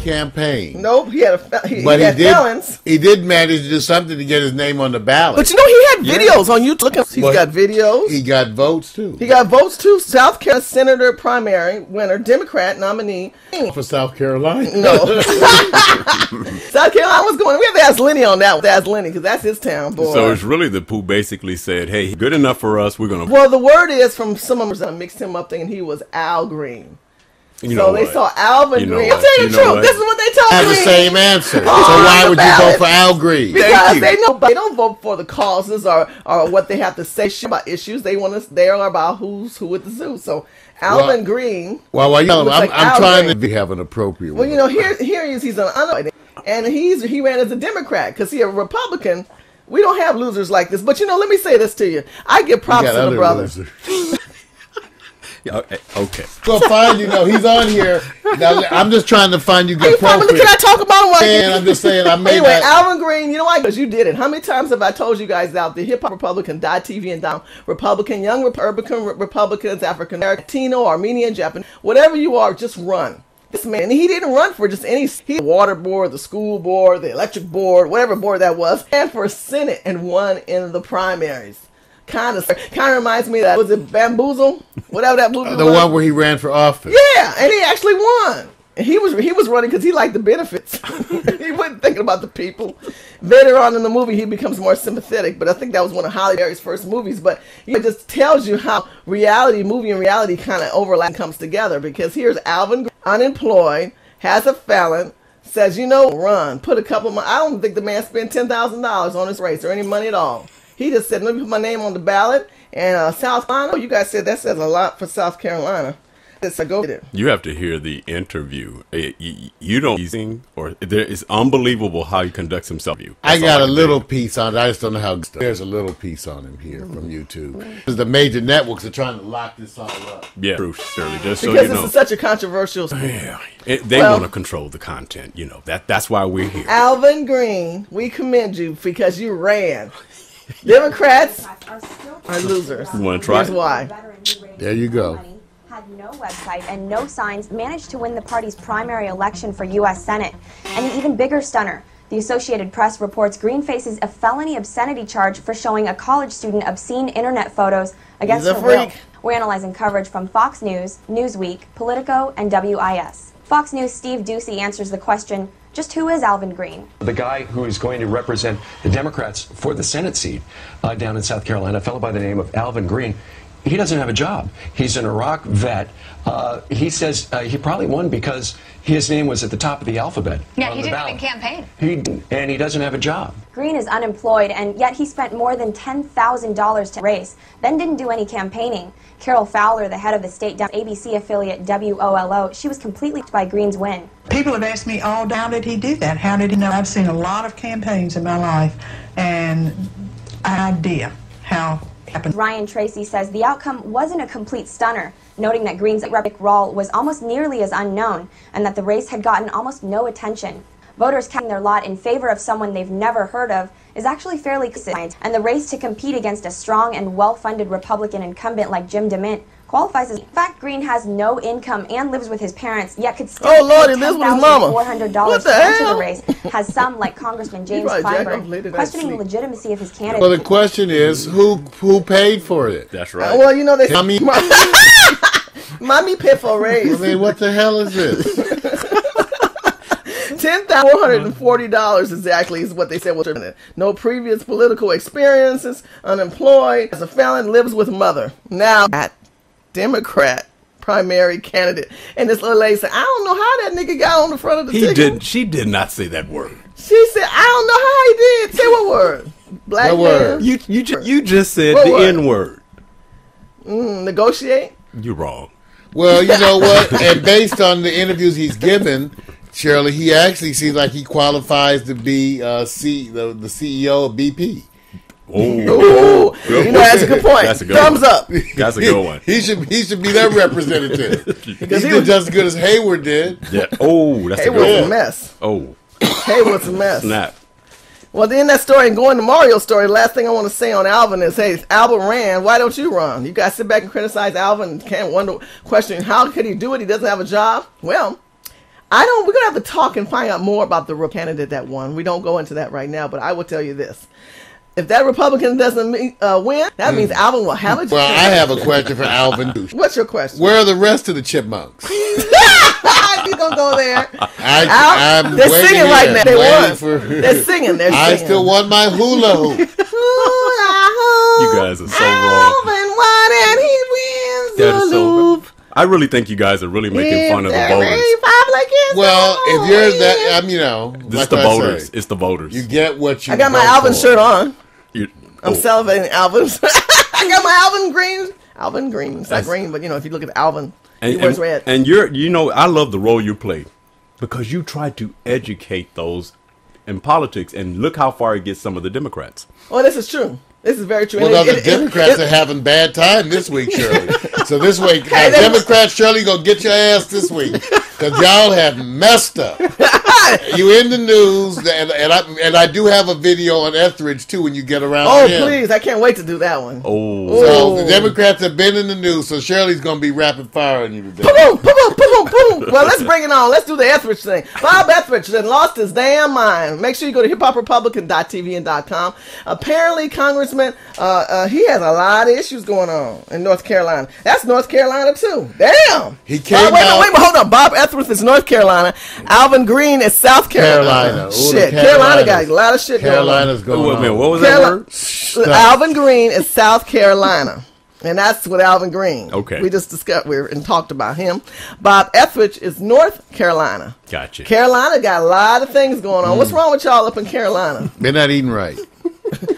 campaign. Nope, he had felons. He did manage to do something to get his name on the ballot. But you know, he had videos on YouTube. He's got videos. He got votes too. South Carolina Senator primary winner, Democrat nominee. For South Carolina? No. South Carolina was going. We have to ask Lenny on that. Ask Lenny because that's his town, boy. So it's really the who basically said, "Hey, good enough for us. We're gonna." Well, the word is from some of them mixed him up thinking he was Al Green. So they saw Alvin Greene. I'll tell you the truth. This is what they told me. I have the same answer. So why would you vote for Al Green? Because they don't vote for the causes or what they have to say about issues. They are about who's who at the zoo. So Alvin Greene. Well, I'm trying to have an appropriate one. Well, you know, here he is. He's an unappointed, and he ran as a Democrat because a Republican. We don't have losers like this. But you know, let me say this to you. I give props to the brother. Okay. Well, fine. You know, he's on here. Now, I'm just trying to find you good appropriate. Can I talk about him? And I'm just saying, Anyway, Alvin Greene, you know why? Because you did it. How many times have I told you guys out there, hip-hop Republican, .tv and down, Republican, young Republicans, African American, Latino, Armenian, Japanese, whatever you are, just run. This man, and he didn't run for just any, the water board, the school board, the electric board, whatever board that was, and for Senate and won in the primaries. Kind of reminds me of that. Was it Bamboozle? Whatever that movie was. The one where he ran for office. Yeah, and he actually won. And he was running because he liked the benefits. He wasn't thinking about the people. Later on in the movie, he becomes more sympathetic. But I think that was one of Halle Berry's first movies. But it just tells you how movie and reality kind of overlap and comes together. Because here's Alvin, unemployed, has a felon, says, you know, run. Put a couple of I don't think the man spent $10,000 on his race or any money at all. He just said, let me put my name on the ballot. And South Carolina, you guys said that says a lot for South Carolina. So go get it. You have to hear the interview. You don't it's unbelievable how he conducts himself. I got a little piece on it. I just don't know how. There's a little piece on him here from YouTube. Because the major networks are trying to lock this all up. Yeah, true, Shirley. Just because this is such a controversial. Yeah, they want to control the content. You know that's why we're here. Alvin Greene, we commend you because you ran. Democrats are losers. You want to try? Here's why. There you go. Had no website and no signs, managed to win the party's primary election for U.S. Senate. And an even bigger stunner. The Associated Press reports Greene faces a felony obscenity charge for showing a college student obscene internet photos against her will. We're analyzing coverage from Fox News, Newsweek, Politico, and WIS. Fox News' Steve Doocy answers the question, just who is Alvin Greene? The guy who is going to represent the Democrats for the Senate seat down in South Carolina, a fellow by the name of Alvin Greene. He doesn't have a job. He's an Iraq vet. He says he probably won because his name was at the top of the alphabet. Yeah, he didn't even campaign. And he doesn't have a job. Greene is unemployed, and yet he spent more than $10,000 to race, then didn't do any campaigning. Carol Fowler, the head of the state ABC affiliate WOLO, she was completely by Greene's win. People have asked me, how did he do that? How did he know? I've seen a lot of campaigns in my life, and idea how happened. Ryan Tracy says the outcome wasn't a complete stunner, noting that Greene's rhetoric role was almost nearly as unknown and that the race had gotten almost no attention. Voters casting their lot in favor of someone they've never heard of is actually fairly consistent, and the race to compete against a strong and well-funded Republican incumbent like Jim DeMint qualifies as. In fact, Greene has no income and lives with his parents, yet could still pay $10,400 to enter the race. Has some, like Congressman James Feinberg, questioning the legitimacy of his candidacy. Well, the question is, who paid for it? That's right. Well, you know, they Mommy paid for a raise. I mean, what the hell is this? $10,440 exactly is what they said was it. No previous political experiences, unemployed, as a felon, lives with mother. Now, Democrat primary candidate. And this little lady said, I don't know how that nigga got on the front of the ticket. She did not say that word. She said, I don't know how he did. Say what word? Black what word? You just said what the word? N word. Negotiate? You're wrong. Well, you know what? And based on the interviews he's given, Shirley, he actually seems like he qualifies to be the CEO of BP. Oh, you know, that's a good point. That's a good Thumbs one. Up. That's a good one. He should be their representative. Because he did just as good as Hayward did. Yeah. Oh, that's Hayward's a good one. A mess. Oh, Hayward's a mess. Snap. Well, then that story and going to Mario's story, the last thing I want to say on Alvin is, hey, Alvin ran. Why don't you run? You guys sit back and criticize Alvin and can't question how could he do it? He doesn't have a job. Well, We're going to have to talk and find out more about the candidate that won. We don't go into that right now, but I will tell you this. If that Republican doesn't win, that means Alvin will have a job. Well, I have a question for Alvin. What's your question? Where are the rest of the chipmunks? You gonna go there? I'm they're waiting singing here, right now. They waiting won. for- They're singing. I still want my hula hoop. You guys are so wrong. Alvin won and he wins That the is so loop. wrong. I really think you guys are really making fun of the voters. Well, if you're that, This like is the I voters. say, It's the voters. you get what you. I got my vote Alvin for. shirt on. Oh, I'm salivating Alvin's. I got my Alvin Greene. Alvin Greene. It's not green, but if you look at Alvin, he wears red. And I love the role you play because you try to educate those in politics, and look how far it gets some of the Democrats. Oh, this is true. This is very true. Well, the Democrats are having bad time this week, Shirley. So this week, Hey, Democrats, Shirley, gonna get your ass this week because y'all have messed up. You in the news, and I do have a video on Etheridge too when you get around. Oh, to him. please! I can't wait to do that one. Oh, So the Democrats have been in the news, so Shirley's gonna be rapid firing you today. Boom, boom, boom, boom. Well, let's bring it on. Let's do the Etheridge thing. Bob Etheridge then lost his damn mind. Make sure you go to hiphoprepublican.tv and .com. Apparently, Congressman, he has a lot of issues going on in North Carolina. That's North Carolina too. Damn. He came wait out. a minute, hold on. Bob Etheridge is North Carolina. Alvin Greene is South Carolina. Ooh, Shit, the Carolina got a lot of shit Carolina's going going wait a minute. on. What was Carolina- that word? Alvin Greene is South Carolina. And that's with Alvin Greene. Okay. We just discussed and talked about him. Bob Etheridge is North Carolina. Gotcha. Carolina got a lot of things going on. What's wrong with y'all up in Carolina? They're not eating right.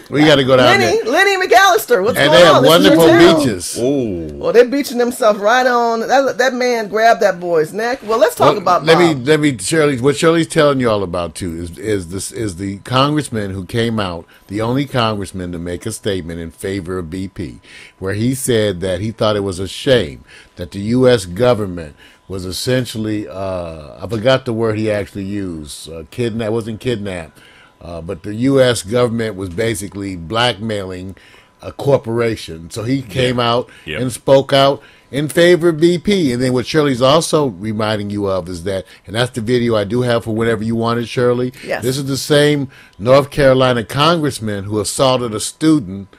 We got to go down there. Lenny McAllister. What's And going they on? have This is your wonderful town. beaches. Oh, Well, they're beaching themselves right on. That man grabbed that boy's neck. Well, let's talk about Bob. Let me Shirley. What Shirley's telling you all about too is the congressman who came out, the only congressman to make a statement in favor of BP, where he said that he thought it was a shame that the U.S. government was essentially I forgot the word he actually used. Wasn't kidnapped. But the U.S. government was basically blackmailing a corporation. So he came out and spoke out in favor of BP. And then what Shirley's also reminding you of is that, and that's the video I do have for whenever you want it, Shirley. Yes. This is the same North Carolina congressman who assaulted a student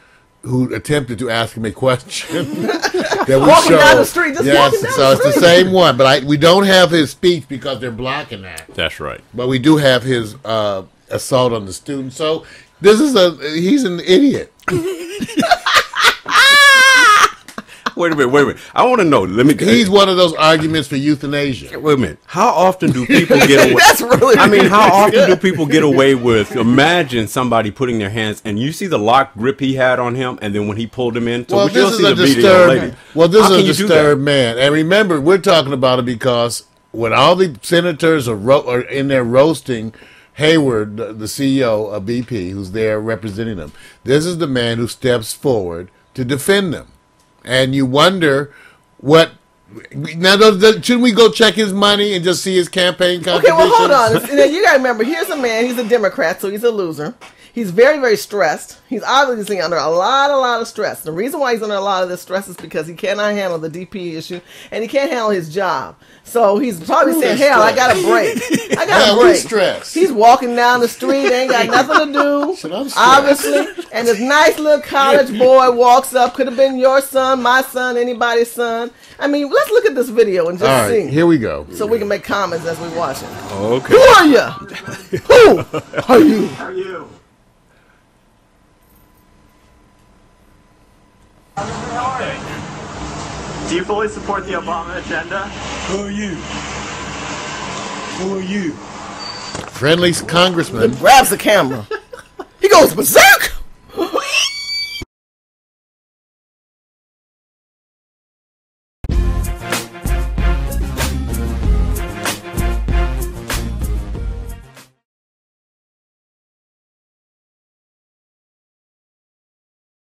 who attempted to ask him a question. that we Walking showed. down the street, just walking down so the it's the street. same one. But we don't have his speech because they're blocking that. that's right. But we do have his assault on the student. So he's an idiot. Wait a minute. I want to know. He's one of those arguments for euthanasia. Wait a minute. How often do people get away? That's really I mean, how often good. do people get away with? Imagine somebody putting their hands, and you see the lock grip he had on him, and then when he pulled him in. So Well, we still this see is a the video later. disturbed. Well, this How is can a you do that? disturbed man. And remember, we're talking about it because when all the senators are in there roasting Hayward, the CEO of BP, who's there representing them, this is the man who steps forward to defend them. And you wonder what. Now, shouldn't we go check his money and just see his campaign Okay, contributions? well, hold on. You got to remember, here's a man. He's a Democrat, so he's a loser. He's very, very stressed. He's obviously under a lot of stress. The reason why he's under a lot of this stress is because he cannot handle the DP issue, and he can't handle his job. So he's probably saying, hell, I got a break. I got a we break. stressed. He's walking down the street, ain't got nothing to do, Shit, I'm stressed. obviously. And this nice little college boy walks up. Could have been your son, my son, anybody's son. I mean, let's look at this video and just All right, see. here we go. So we can make comments as we watch it. Okay. Who are you? Who are you? How are you? Do you fully support the Obama agenda? Who are you? Who are you? Friendly congressman. Grabs the camera. He goes berserk.